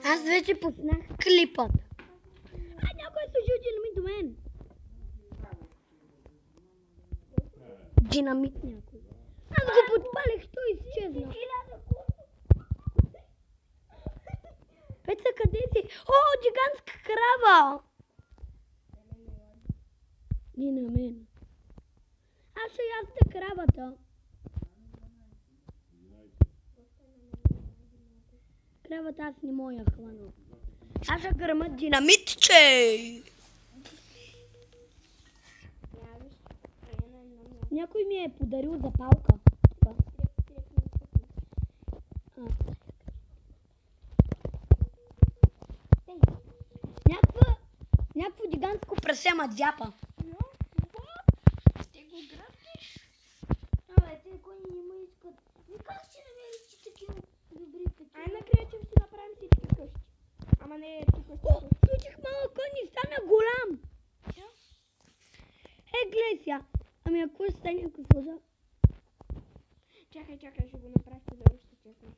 Аз вече пуснах клипът. Някой е сложил динамит до мен. Динамит някой. Аз го подпалих, той изчезна. Пеца, къде си? О, гигантска крава! Ни на мен. Аз ще ядете кравата. Кравата аз не мога хвана. Аз ще гърма динамитче! Някой ми е подарил запалка. Някакво гигантско прасе мадзяпа. Ще го грабнеш? Те кони не ме искат. Как ще намерите такива добри такива? Ай, накрая ще си направим всички къщи. Ама не тук къщи. Случих малък кон и стана голям. Гледай сега. Ами ако стане, какво за? Чакай, ще го направя, да още чакай.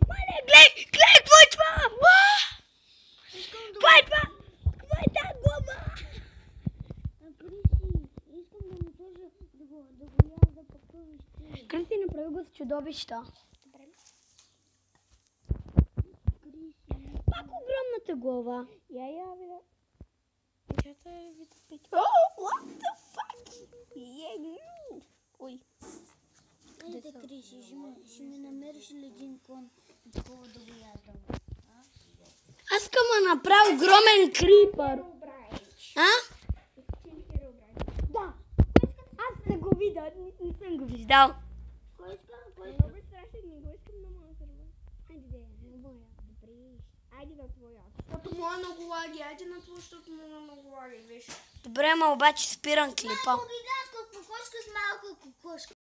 Мале, гледай, какво е това? Какво е това? Какво е тази глава? Криси, искам да му сложа да го язда по къвище. Криси, направи го с чудовища. Добре. Криси. Пак огромната глава. Я, бе. Чата е вид пети. What the fuck? Ой. Ейте, Криси, ще ми намериш ли един кон такова да го яздам? Аз искам да направя огромен крипър. А? Да. Аз не го видя, не съм го виждал. Кой иска? Много страшен, не го искам да мога да ръба. Айде, не боя. Добре. Айде на твоя. Защото моя много лаги. Айде на твоя, защото моя много лаги, виж. Добре, ма обаче спирам клипа. Малко гигантска кокошка с малка кокошка.